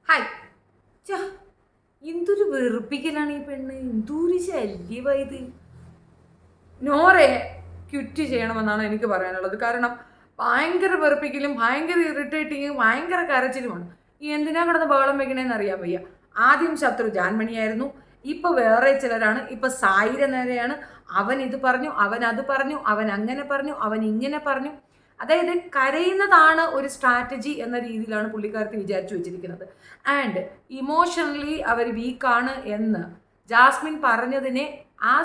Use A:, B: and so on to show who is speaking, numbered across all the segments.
A: Hi ചാ എന്തൊരു വെറുപ്പിക്കലാണ് ഈ പെണ്ണ്, എന്തൊരു ശല്യമായത്. നോറയെ ക്വിറ്റ് ചെയ്യണമെന്നാണ് എനിക്ക് പറയാനുള്ളത്. കാരണം ഭയങ്കര വെറുപ്പിക്കലും ഭയങ്കര ഇറിറ്റേറ്റിങ്ങും ഭയങ്കര കരച്ചിലുമാണ്. ഈ എന്തിനാ കിടന്ന് ബഹളം വെക്കണേന്ന് അറിയാൻ വയ്യ. ആദ്യം ശത്രു ജാൻമണിയായിരുന്നു, ഇപ്പൊ വേറെ ചിലരാണ്. ഇപ്പൊ സായിര നേരെയാണ്. അവൻ ഇത് പറഞ്ഞു, അവൻ അത് പറഞ്ഞു, അവൻ അങ്ങനെ പറഞ്ഞു, അവൻ ഇങ്ങനെ പറഞ്ഞു. അതായത് കരയുന്നതാണ് ഒരു സ്ട്രാറ്റജി എന്ന രീതിയിലാണ് പുള്ളിക്കാരത്തി വിചാരിച്ചു വെച്ചിരിക്കുന്നത്. ആൻഡ് ഇമോഷണലി അവർ വീക്കാണ് എന്ന് ജാസ്മിൻ പറഞ്ഞതിനെ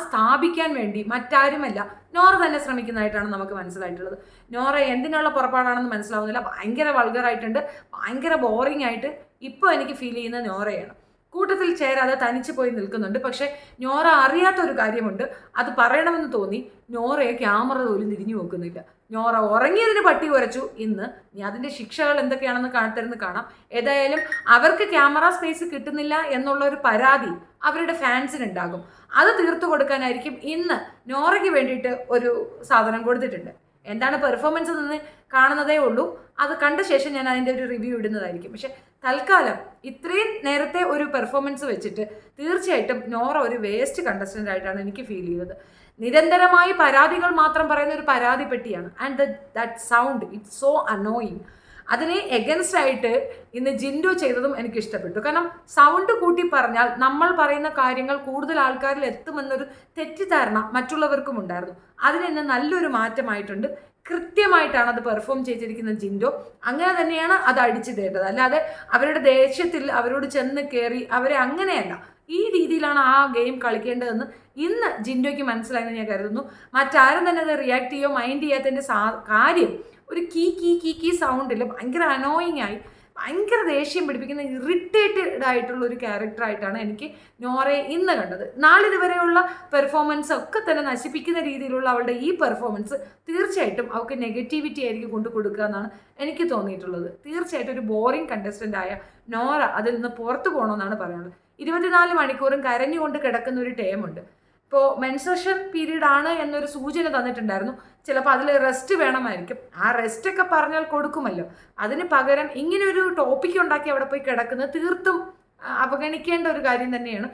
A: സ്ഥാപിക്കാൻ വേണ്ടി മറ്റാരുമല്ല നോറ തന്നെ ശ്രമിക്കുന്നതായിട്ടാണ് നമുക്ക് മനസ്സിലായിട്ടുള്ളത്. നോറ എന്തിനുള്ള പുറപ്പാടാണെന്ന് മനസ്സിലാവുന്നില്ല. ഭയങ്കര വൾഗറായിട്ടുണ്ട്, ഭയങ്കര ബോറിംഗ് ആയിട്ട് ഇപ്പോൾ എനിക്ക് ഫീൽ ചെയ്യുന്ന നോറയാണ്. കൂട്ടത്തിൽ ചേരാതെ തനിച്ച് പോയി നിൽക്കുന്നുണ്ട്. പക്ഷെ നോറ അറിയാത്തൊരു കാര്യമുണ്ട്, അത് പറയണമെന്ന് തോന്നി. നോറയെ ക്യാമറ പോലും തിരിഞ്ഞു നോക്കുന്നില്ല. നോറ ഉറങ്ങിയതിന് പട്ടി ഉരച്ചു. ഇന്ന് ഇനി അതിൻ്റെ ശിക്ഷകൾ എന്തൊക്കെയാണെന്ന് കാണിത്തരുന്ന് കാണാം. ഏതായാലും അവർക്ക് ക്യാമറ സ്പേസ് കിട്ടുന്നില്ല എന്നുള്ള ഒരു പരാതി അവരുടെ ഫാൻസിനുണ്ടാകും. അത് തീർത്തു കൊടുക്കാനായിരിക്കും ഇന്ന് നോറയ്ക്ക് വേണ്ടിയിട്ട് ഒരു സാധനം കൊടുത്തിട്ടുണ്ട്. എന്താണ് പെർഫോമൻസ് എന്ന് കാണുന്നതേ ഉള്ളൂ. അത് കണ്ട ശേഷം ഞാൻ അതിൻ്റെ ഒരു റിവ്യൂ ഇടുന്നതായിരിക്കും. പക്ഷെ തൽക്കാലം ഇത്രയും നേരത്തെ ഒരു പെർഫോമൻസ് വെച്ചിട്ട് തീർച്ചയായിട്ടും നോറ ഒരു വേസ്റ്റ് കണ്ടസ്റ്റൻ്റ് ആയിട്ടാണ് എനിക്ക് ഫീൽ ചെയ്തത്. നിരന്തരമായി പരാതികൾ മാത്രം പറയുന്ന ഒരു പരാതി പെട്ടിയാണ്. And that sound it's so annoying. അതിനെ എഗൻസ്റ്റ് ആയിട്ട് ഇന്ന് ജിൻഡോ ചെയ്തതും എനിക്ക് ഇഷ്ടപ്പെട്ടു. കാരണം സൗണ്ട് കൂട്ടി പറഞ്ഞാൽ നമ്മൾ പറയുന്ന കാര്യങ്ങൾ കൂടുതൽ ആൾക്കാരിൽ എത്തുമെന്നൊരു തെറ്റിദ്ധാരണ മറ്റുള്ളവർക്കും ഉണ്ടായിരുന്നു. അതിന് നല്ലൊരു മാറ്റമായിട്ടുണ്ട്. കൃത്യമായിട്ടാണ് അത് പെർഫോം ചെയ്തിരിക്കുന്ന ജിൻഡോ. അങ്ങനെ തന്നെയാണ് അത് അടിച്ചു തേണ്ടത്. അല്ലാതെ അവരുടെ ദേഷ്യത്തിൽ അവരോട് ചെന്ന് കയറി അവരെ അങ്ങനെയല്ല, ഈ രീതിയിലാണ് ആ ഗെയിം കളിക്കേണ്ടതെന്ന് ഇന്ന് ജിൻഡോയ്ക്ക് മനസ്സിലായെന്ന് ഞാൻ കരുതുന്നു. മറ്റാരും തന്നെ അത് റിയാക്ട് ചെയ്യോ മൈൻഡ് ചെയ്യാത്തതിൻ്റെ കാര്യം ഒരു കീ കീ കീ കീ സൗണ്ടിൽ ഭയങ്കര അനോയിങ് ആയി ഭയങ്കര ദേഷ്യം പിടിപ്പിക്കുന്ന ഇറിറ്റേറ്റഡ് ആയിട്ടുള്ള ഒരു ക്യാരക്ടറായിട്ടാണ് എനിക്ക് നോറയെ ഇന്ന് കണ്ടത്. നാളിതുവരെയുള്ള പെർഫോമൻസ് ഒക്കെ തന്നെ നശിപ്പിക്കുന്ന രീതിയിലുള്ള അവളുടെ ഈ പെർഫോമൻസ് തീർച്ചയായിട്ടും അവൾക്ക് നെഗറ്റിവിറ്റി ആയിരിക്കും കൊണ്ടു കൊടുക്കുക എന്നാണ് എനിക്ക് തോന്നിയിട്ടുള്ളത്. തീർച്ചയായിട്ടും ഒരു ബോറിംഗ് കണ്ടസ്റ്റൻ്റ് ആയ നോറ അതിൽ നിന്ന് പുറത്തു പോകണമെന്നാണ് പറയാനുള്ളത്. 24 മണിക്കൂറും കരഞ്ഞുകൊണ്ട് കിടക്കുന്ന ഒരു ടൈമുണ്ട്. ഇപ്പോൾ മെൻസ്ട്രേഷൻ പീരീഡ് ആണ് എന്നൊരു സൂചന തന്നിട്ടുണ്ടായിരുന്നു. ചിലപ്പോൾ അതിൽ റെസ്റ്റ് വേണമായിരിക്കും. ആ റെസ്റ്റൊക്കെ പറഞ്ഞാൽ കൊടുക്കുമല്ലോ. അതിന് പകരം ഇങ്ങനെ ഒരു ടോപ്പിക് ഉണ്ടാക്കി അവിടെ പോയി കിടക്കുന്നത് തീർത്തും അവഗണിക്കേണ്ട ഒരു കാര്യം തന്നെയാണ്.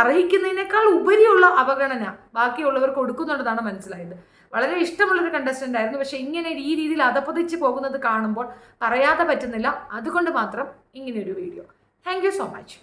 A: അർഹിക്കുന്നതിനേക്കാൾ ഉപരിയുള്ള അവഗണന ബാക്കിയുള്ളവർ കൊടുക്കുന്നുണ്ടെന്നാണ് മനസ്സിലായത്. വളരെ ഇഷ്ടമുള്ളൊരു കണ്ടസ്റ്റൻ്റ് ആയിരുന്നു. പക്ഷെ ഇങ്ങനെ ഈ രീതിയിൽ അധപ്പതിച്ച് പോകുന്നത് കാണുമ്പോൾ പറയാതെ പറ്റുന്നില്ല. അതുകൊണ്ട് മാത്രം ഇങ്ങനെയൊരു video. Thank you so much.